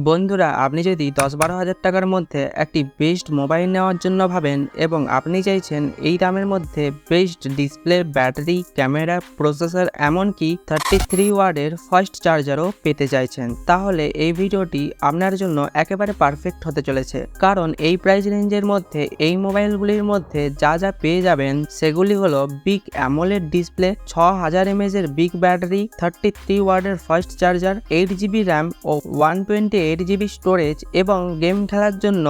বন্ধুরা, আপনি যদি 10-12 হাজার টাকার মধ্যে একটি বেস্ট মোবাইল নেওয়ার জন্য ভাবেন এবং আপনি চাইছেন এই দামের মধ্যে best display, battery, camera, processor, এমনকি 33 ওয়াটের ফাস্ট চার্জারও পেতে চাইছেন, তাহলে এই ভিডিওটি আপনার জন্য একেবারে পারফেক্ট হতে চলেছে। কারণ এই প্রাইস রেঞ্জের মধ্যে এই মোবাইলগুলির মধ্যে যা যা পেয়ে যাবেন সেগুলি হলো বিগ অ্যামোলেড ডিসপ্লে, 6000 mAh এর বিগ ব্যাটারি, 33 ওয়াটের ফাস্ট চার্জার, 8GB র্যাম ও 128GB স্টোরেজ এবং গেম খেলার জন্য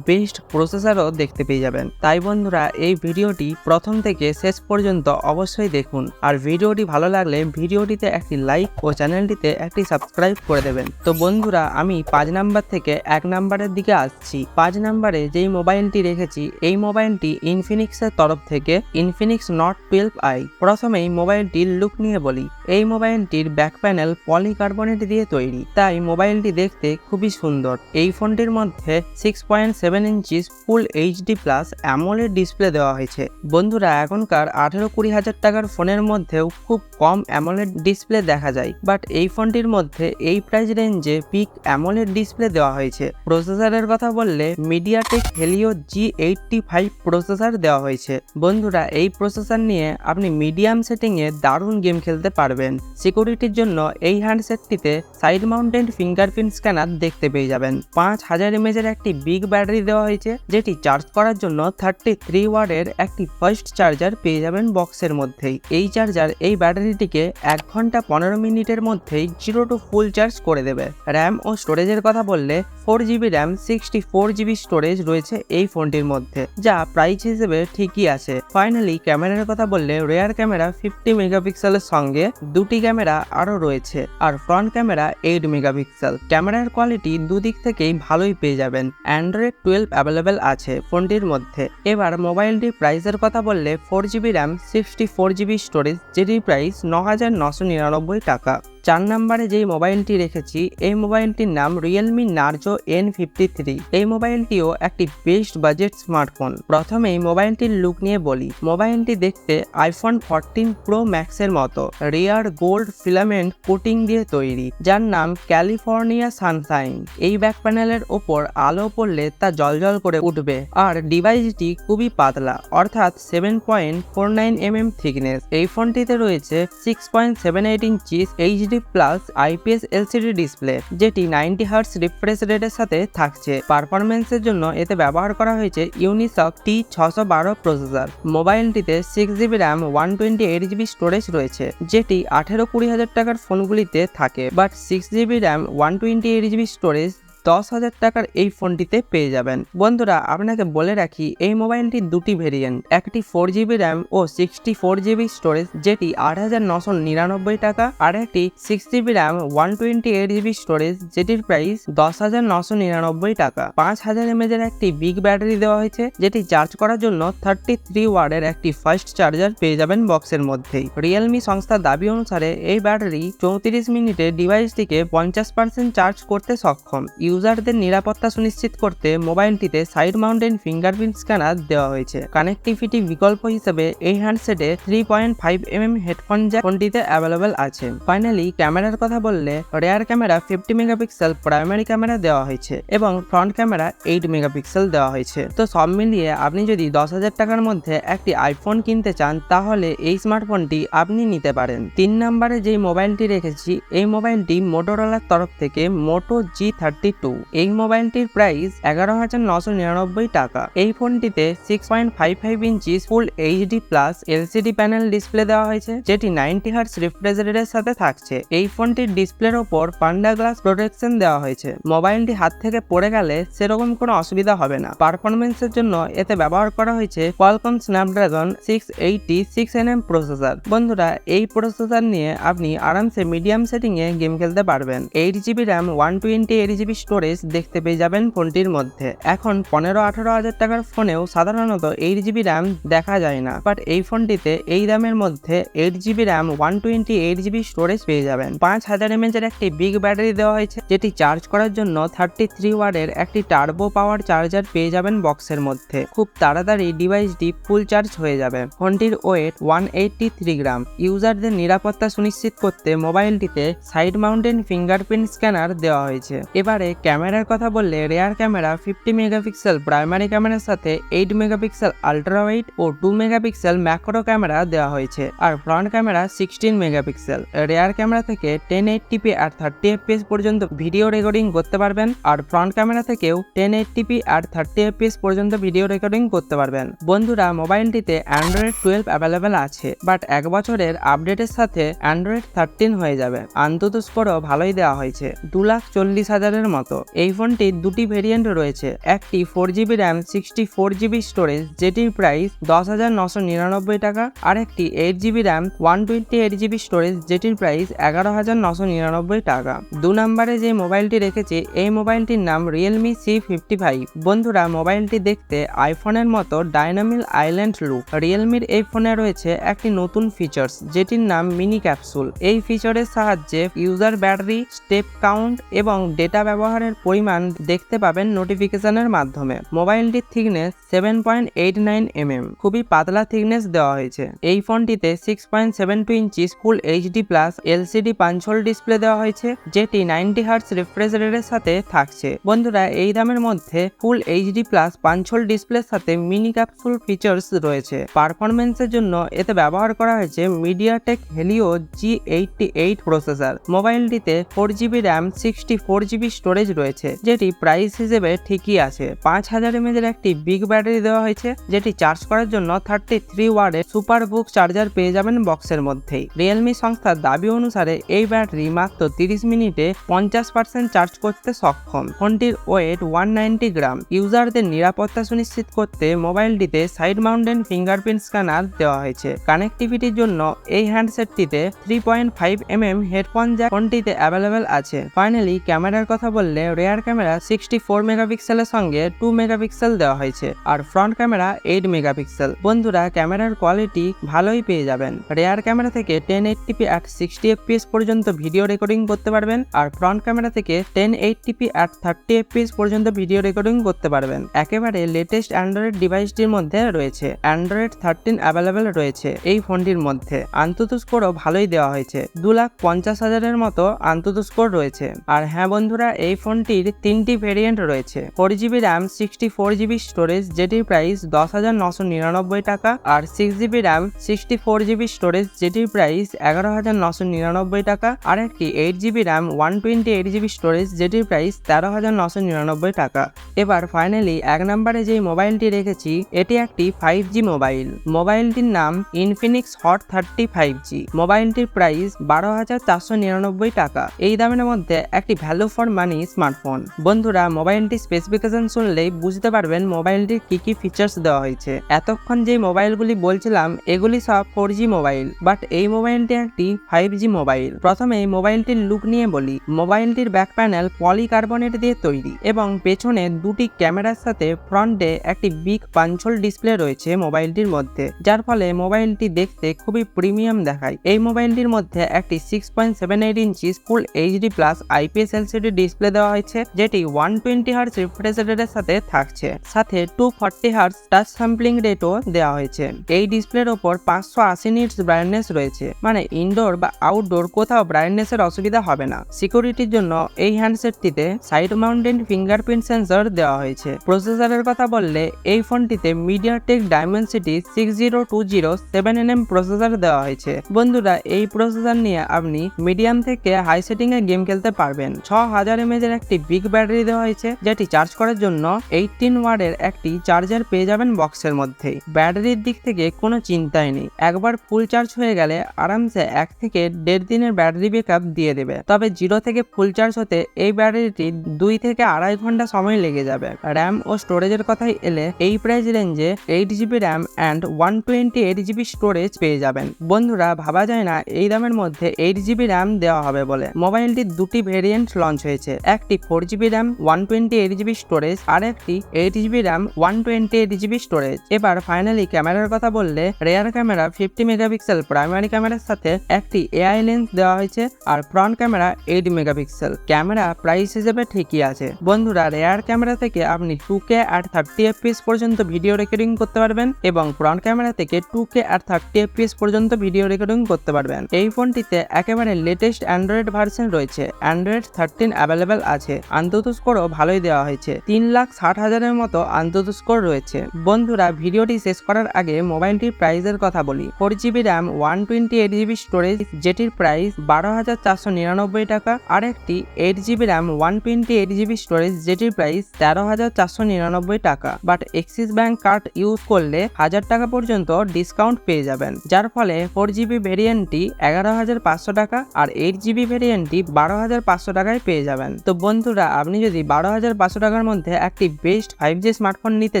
বেস্ট প্রসেসরও দেখতে পেয়ে যাবেন। তাই বন্ধুরা, এই ভিডিওটি প্রথম থেকে শেষ পর্যন্ত অবশ্যই দেখুন, আর ভিডিওটি ভালো লাগলে ভিডিওটিতে একটি লাইক ও চ্যানেলটিতে একটি সাবস্ক্রাইব করে দেবেন। তো বন্ধুরা, আমি 5 নাম্বার থেকে 1 নাম্বারের দিকে আসছি। 5 নাম্বারে যেই মোবাইলটি রেখেছি এই মোবাইলটি ইনফিনিক্সের তরফ থেকে ইনফিনিক্স নট 12i। প্রথমেই মোবাইলটির লুক নিয়ে বলি। এই মোবাইলটির ব্যাক প্যানেল পলিকার্বনেট দিয়ে তৈরি, তাই মোবাইলটি দেখতে খুবই সুন্দর। এই ফোনটির মধ্যে 6.7 ইঞ্চিস ফুল এইচডি প্লাস অ্যামোলেড ডিসপ্লে দেওয়া হয়েছে। বন্ধুরা, এখনকার 18-20 হাজার টাকার ফোনের মধ্যেও খুব কম অ্যামোলেড ডিসপ্লে দেখা যায়, বাট এই ফোনটির মধ্যে এই প্রাইস রেঞ্জে পিক অ্যামোলেড ডিসপ্লে দেওয়া হয়েছে। প্রসেসরের কথা বললে মিডিয়াটেক হেলিও G85 প্রসেসর দেওয়া হয়েছে। বন্ধুরা, এই প্রসেসর নিয়ে আপনি মিডিয়াম সেটিংয়ে দারুণ গেম খেলতে পারবেন। সিকিউরিটির জন্য এই হ্যান্ডসেটটিতে সাইড মাউন্টেড ফিঙ্গারপ্রিন্ট স্ক্যানার দেখতে পেয়ে যাবেন। 5000 mAh এর একটি বিগ ব্যাটারি দেওয়া হয়েছে, যেটি চার্জ করার জন্য 33 ওয়াটের একটি ফাস্ট চার্জার পেয়ে যাবেন বক্সের মধ্যেই। এই চার্জার এই ব্যাটারিটিকে 1 ঘন্টা 15 মিনিটের মধ্যেই 0 to ফুল চার্জ করে দেবে। র্যাম ও স্টোরেজের কথা বললে 4GB র্যাম, 64GB স্টোরেজ রয়েছে এই ফোনটির মধ্যে, যা প্রাইস হিসেবে ঠিকই আছে। ফাইনালি ক্যামেরার কথা বললে রেয়ার ক্যামেরা 50 মেগাপিক্সেলের সঙ্গে দুটি ক্যামেরা আরও রয়েছে, আর ফ্রন্ট ক্যামেরা 8 মেগাপিক্সেল। ক্যামেরার কোয়ালিটি দুদিক থেকেই ভালোই পেয়ে যাবেন। অ্যান্ড্রয়েড 12 অ্যাভেলেবেল আছে ফোনটির মধ্যে। এবার মোবাইলটির প্রাইসের কথা বললে 4GB র্যাম, 64GB স্টোরেজ, যেটির প্রাইস 9999 টাকা। 4 নম্বরে যেই মোবাইলটি রেখেছি এই মোবাইলটির নাম realme narzo N53। এই মোবাইলটিও একটি বেস্ট বাজেট স্মার্টফোন। প্রথমে এই মোবাইলটির লুক নিয়ে বলি। মোবাইলটি দেখতে iPhone 14 Pro Max এর মতো। রিয়ার গোল্ড ফিলামেন্ট কোটিং দিয়ে তৈরি, যার নাম ক্যালিফোর্নিয়া সানশাইন। এই ব্যাক প্যানেলের ওপর আলো পড়লে তা জ্বলজ্বল করে উঠবে, আর ডিভাইসটি খুবই পাতলা, অর্থাৎ 7.49 mm থিকনেস। এই ফোনটিতে রয়েছে 6.78 inches HD plus IPS LCD display, যেটি 90 হার্টজ রিফ্রেশ রেটের সাথে থাকছে। পারফরমেন্সের জন্য এতে ব্যবহার করা হয়েছে ইউনিসক T612 প্রসেসর। মোবাইলটিতে 6GB র্যাম, 128GB স্টোরেজ রয়েছে, যেটি 18-20 হাজার টাকার ফোনগুলিতে থাকে, but 6GB RAM, 128GB storage 10,000 টাকার এই ফোনটিতে পেয়ে যাবেন। বন্ধুরা, আপনাকে বলে রাখি এই মোবাইলটির দুটি ভেরিয়েন্ট, একটি 4GB র্যাম ও 64GB স্টোরেজ, যেটি 8,999 টাকা, আর একটি 6GB র্যাম, 128GB স্টোরেজ, যেটির প্রাইস 10,999 টাকা। 5000 mAh এর একটি বিগ ব্যাটারি দেওয়া হয়েছে, যেটি চার্জ করার জন্য 33 ওয়াটের একটি ফাস্ট চার্জার পেয়ে যাবেন বক্সের মধ্যেই। রিয়েলমি সংস্থার দাবি অনুসারে এই ব্যাটারি 34 মিনিটে ডিভাইসটিকে 50% চার্জ করতে সক্ষম। ইউজারদের নিরাপত্তা সুনিশ্চিত করতে মোবাইলটিতে সাইড মাউন্টেন ফিঙ্গারপ্রিন্ট স্ক্যানার দেওয়া হয়েছে। কানেক্টিভিটি বিকল্প হিসেবে এই হ্যান্ডসেটে 3.5 mm হেডফোন জ্যাক ফোনটিতে অ্যাভেলেবেল আছে। ফাইনালি ক্যামেরার কথা বললে rare camera 50 megapixel primary camera দেওয়া হয়েছে এবং ফ্রন্ট ক্যামেরা 8 মেগাপিক্সেল দেওয়া হয়েছে। তো সব মিলিয়ে আপনি যদি 10,000 টাকার মধ্যে একটি আইফোন কিনতে চান, তাহলে এই স্মার্টফোনটি আপনি নিতে পারেন। 3 নম্বরে যেই মোবাইলটি রেখেছি এই মোবাইলটি মোটোরোলার তরফ থেকে মোটো G32। এই মোবাইলটির প্রাইস 11,999 টাকা। এই ফোনটিতে 6.55 ইঞ্চিস ফুল HD plus LCD panel display দেওয়া হয়েছে, যেটি 90 হার্টজ রিফ্রেশ রেটের সাথে থাকছে। এই ফোনটির ডিসপ্লের ওপর পান্ডা গ্লাস প্রোটেকশন দেওয়া হয়েছে। মোবাইলটি হাত থেকে পড়ে গেলে সেরকম কোনো অসুবিধা হবে না। পারফরমেন্সের জন্য এতে ব্যবহার করা হয়েছে Qualcomm Snapdragon 686nm প্রসেসর। বন্ধুরা, এই প্রসেসর নিয়ে আপনি আরামসে মিডিয়াম সেটিংয়ে গেম খেলতে পারবেন। 8GB র্যাম, 128GB স্টোরেজ দেখতে পেয়ে যাবেন ফোনটির মধ্যে। এখন 15-18 হাজার টাকার ফোনেও সাধারণত 8GB র্যাম দেখা যায় না, বাট এই ফোনটিতে এই দামের মধ্যে 8GB র্যাম, 128GB স্টোরেজ পেয়ে যাবেন। 5000 mAh এর একটি বিগ ব্যাটারি দেওয়া হয়েছে, যেটি চার্জ করার জন্য 33 ওয়াটের একটি টার্বো পাওয়ার চার্জার পেয়ে যাবেন বক্সের মধ্যে। খুব তাড়াতাড়ি ডিভাইসটি ফুল চার্জ হয়ে যাবে। ফোনটির ওয়েট 183 গ্রাম। ইউজারদের নিরাপত্তা সুনিশ্চিত করতে মোবাইলটিতে সাইড মাউন্টেন ফিঙ্গারপ্রিন্ট স্ক্যানার দেওয়া হয়েছে। এবারে ক্যামেরার কথা বললে রেয়ার ক্যামেরা 50 মেগাপিক্সেল প্রাইমারি ক্যামেরার সাথে 8 মেগাপিক্সেল আল্ট্রা ওয়াইড ও 2 মেগাপিক্সেল ম্যাক্রো ক্যামেরা দেওয়া হয়েছে। আর front camera 16 megapixel. Rear camera থেকে 1080p আর 30fps পর্যন্ত ভিডিও রেকর্ডিং করতে পারবেন, আর ফ্রন্ট ক্যামেরা থেকেও 1080p আর 30fps পর্যন্ত ভিডিও রেকর্ডিং করতে পারবেন। বন্ধুরা, মোবাইলটিতে অ্যান্ড্রয়েড 12 অ্যাভেলেবেল আছে, বাট 1 বছরের আপডেটের সাথে অ্যান্ড্রয়েড 13 হয়ে যাবে। আন্তত স্কোরও ভালোই দেওয়া হয়েছে, 2,40,000-এর মতো। এই ফোনটির দুটি ভেরিয়েন্ট রয়েছে, একটি 4GB র্যাম 64GB স্টোরেজ যেটির প্রাইস 10,999 টাকা, আর একটি 8GB র্যাম 128GB স্টোরেজ যেটির প্রাইস 11,999 টাকা। 2 নম্বরে যে মোবাইলটি রেখেছি এই মোবাইলটির নাম realme C55। বন্ধুরা, মোবাইলটি দেখতে আইফোনের মতো ডাইনামিক আইল্যান্ড লুক। রিয়েলমির এই ফোনে রয়েছে একটি নতুন ফিচার্স যেটির নাম মিনি ক্যাপসুল। এই ফিচারের সাহায্যে ইউজার ব্যাটারি, স্টেপ কাউন্ট এবং ডেটা ব্যবহারের পরিমাণ দেখতে পাবেন নোটিফিকেশনের মাধ্যমে। মোবাইলটির থিকনেস 7.89 mm, খুবই পাতলা থিকনেস দেওয়া হয়েছে। এই ফোনটিতে 6.72 inch full HD plus LCD punch hole display দেওয়া হয়েছে, যেটি 90 হার্টজ রিফ্রেশ রেটের সাথে থাকছে। বন্ধুরা, এই দামের মধ্যে ফুল এইচডি প্লাস পাঞ্চ হোল ডিসপ্লের সাথে মিনি ক্যাপসুল ফিচার্স রয়েছে। পারফরমেন্সের জন্য এতে ব্যবহার করা হয়েছে মিডিয়াটেক হেলিও G88 প্রসেসর। মোবাইলটিতে 4GB র্যাম 64GB স্টোরেজ রয়েছে, যেটি প্রাইস হিসেবে ঠিকই আছে। 5000 mAh একটি বিগ ব্যাটারি দেওয়া হয়েছে, যেটি চার্জ করার জন্য 33 ওয়াটের সুপার বুক চার্জার পেয়ে যাবেন বক্সের মধ্যেই। রিয়েলমি সংস্থার দাবি অনুসারে এই ব্যাটারি মাত্র 30 মিনিটে 50% চার্জ করতে সক্ষম। ফোনটির ওয়েট 190 গ্রাম। ইউজারদের নিরাপত্তা সুনিশ্চিত করতে মোবাইলটিতে সাইড মাউন্টেড ফিঙ্গারপ্রিন্ট স্ক্যানার দেওয়া হয়েছে। কানেক্টিভিটির জন্য এই হ্যান্ডসেটটিতে 3.5 mm হেডফোন জ্যাক ফোনটিতে অ্যাভেলেবেল আছে। ফাইনালি ক্যামেরার কথা বললে রেয়ার ক্যামেরা 64 মেগাপিক্সেলের সঙ্গে 2 মেগাপিক্সেল দেওয়া হয়েছে, আর ফ্রন্ট ক্যামেরা 8 মেগাপিক্সেল। বন্ধুরা, ক্যামেরার কোয়ালিটি ভালোই পেয়ে যাবেন। রেয়ার ক্যামেরা থেকে 1080p at 60fps পর্যন্ত ভিডিও রেকর্ডিং করতে পারবেন, আর ফ্রন্ট ক্যামেরা থেকে 1080p at 30fps পর্যন্ত ভিডিও রেকর্ডিং করতে পারবেন। একেবারে লেটেস্ট অ্যান্ড্রয়েড ডিভাইসটির মধ্যে রয়েছে। অ্যান্ড্রয়েড 13 অ্যাভেলেবেল রয়েছে এই ফোনটির মধ্যে। আন্তত স্কোরও ভালোই দেওয়া হয়েছে, 2,50,000-এর মতো আন্তত স্কোর রয়েছে। আর হ্যাঁ বন্ধুরা, এই ফোনটির 3টি ভেরিয়েন্ট রয়েছে, 4GB র্যাম 64GB স্টোরেজ যেটির প্রাইস 10,999 টাকা, আর 6GB র্যাম 64GB স্টোরেজ যেটির প্রাইস 11,999 টাকা, আর একটি 8GB র্যাম 128GB স্টোরেজ যেটির প্রাইস 13,999 টাকা। এবার ফাইনালি 1 নম্বরে যে মোবাইলটি রেখেছি এটি একটি 5G মোবাইল। মোবাইলটির নাম infinix hot 30 5G। মোবাইলটির প্রাইস 12,499 টাকা। এই দামের মধ্যে একটি ভ্যালু ফর মানি স্মার্টফোন। বন্ধুরা, মোবাইলটির স্পেসিফিকেশন শুনলেই বুঝতে পারবেন মোবাইলটির কি কি ফিচার্স দেওয়া হয়েছে। এতক্ষণ যে মোবাইলগুলি বলছিলাম এগুলি সব 4G মোবাইল, বাট এই মোবাইলটি একটি 5G মোবাইল। প্রথমে এই মোবাইলটির লুক নিয়ে বলি। মোবাইলটির ব্যাক প্যানেল পলিকার্বনেট দিয়ে তৈরি এবং পেছনে দুটি ক্যামেরার সাথে ফ্রন্টে একটি বিগ পাঞ্চ হোল ডিসপ্লে রয়েছে মোবাইলটির মধ্যে, যার ফলে মোবাইলটি দেখতে খুবই প্রিমিয়াম দেখায়। এই মোবাইলটির মধ্যে একটি 6.78 inch full HD plus IPS LCD display দেওয়া হয়েছে, যেটি 120 হার্টজ রিফ্রেশ রেটের সাথে থাকছে। সাথে 240 হার্টজ টাচ স্যাম্পলিং রেটও দেওয়া হয়েছে। এই ডিসপ্লের ওপর 580 নিটস ব্রাইটনেস রয়েছে, মানে ইনডোর বা আউটডোর কোথাও ব্রাইটনেসের অসুবিধা হবে না। সিকিউরিটির জন্য এই হ্যান্ডসেটটিতে সাইড মাউন্টেড ফিঙ্গারপ্রিন্ট সেন্সর দেওয়া হয়েছে। প্রসেসরের কথা বললে এই ফোনটিতে মিডিয়াটেক ডাইমেনসিটি 6020 7nm প্রসেসর দেওয়া হয়েছে। বন্ধুরা, এই প্রসেসর নিয়ে আপনি মিডিয়াম থেকে হাই সেটিং এ গেম খেলতে পারবেন। 6000 mAh এর একটি বিগ ব্যাটারি দেওয়া হয়েছে, যেটি চার্জ করার জন্য 18 ওয়াটের একটি চার্জার পেয়ে যাবেন বক্সের মধ্যেই। ব্যাটারির দিক থেকে কোনো চিন্তাই নেই, একবার ফুল চার্জ হয়ে গেলে আরামসে 1 থেকে 1.5 দিনের ব্যাটারি ব্যাকআপ দিয়ে দেবে। তবে 0 থেকে ফুল চার্জ হতে এই ব্যাটারিটি 2 থেকে 2.5 ঘন্টা সময় লেগে যাবে। র্যাম ও স্টোরেজের কথাই এলে এই প্রাইস রেঞ্জে 8GB RAM and 128GB storage পেয়ে যাবেন। বন্ধুরা, ভাবা যায় না এই দামের মধ্যে 8GB র্যাম দেওয়া হবে বলে। মোবাইলটির দুটি ভেরিয়েন্ট লঞ্চ হয়েছে, একটি 4GB র্যাম 128GB স্টোরেজ, আর একটি 8GB র্যাম 128GB স্টোরেজ। এবার ফাইনালি ক্যামেরার কথা বললে রেয়ার ক্যামেরা 50 মেগাপিক্সেল প্রাইমারি ক্যামেরার সাথে একটি AI লেন্স দেওয়া হয়েছে, আর front camera 8 megapixel. Camera price হিসেবে ঠিকই আছে। বন্ধুরা, রেয়ার ক্যামেরা ক্যামেরা থেকে আপনি 2K আর 30fps পর্যন্ত ভিডিও রেকর্ডিং করতে পারবেন এবং ফ্রন্ট ক্যামেরা থেকে 2K আর 30fps পর্যন্ত ভিডিও রেকর্ডিং করতে পারবেন। এই ফোনটিতে একেবারে লেটেস্ট অ্যান্ড্রয়েড ভার্সন রয়েছে, অ্যান্ড্রয়েড 13 অ্যাভেলেবেল আছে। আন্তত স্কোরও ভালোই দেওয়া হয়েছে, 3,60,000-এর মতো আন্তত স্কোর রয়েছে। বন্ধুরা, ভিডিওটি শেষ করার আগে মোবাইলটির প্রাইসের কথা বলি। 4GB র্যাম 128GB স্টোরেজ, যেটির প্রাইস 12,499 টাকা, আর একটি 8GB র্যাম 128GB স্টোরেজ, যেটির প্রাইস 13,499 টাকা। But axis bank card use করলে 1000 টাকা পর্যন্ত ডিসকাউন্ট পেয়ে যাবেন, যার ফলে 4GB ভেরিয়েন্টটি 11,500 টাকা আর 8GB ভেরিয়েন্টটি 12,500 টাকায় পেয়ে যাবেন। তো বন্ধুরা, আপনি যদি 12,500 টাকার মধ্যে একটি বেস্ট 5G স্মার্টফোন নিতে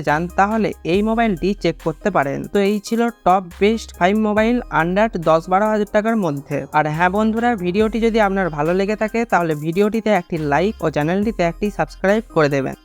চান তাহলে এই মোবাইলটি চেক করতে পারেন। তো এই ছিল টপ বেস্ট 5 মোবাইল আন্ডার 10-12,000 টাকার মধ্যে। আর হ্যাঁ বন্ধুরা, ভিডিওটি যদি আপনার ভালো লেগে থাকে তাহলে ভিডিওটিতে একটি লাইক ও চ্যানেলটিতে একটি সাবস্ক্রাইব করে দেবেন।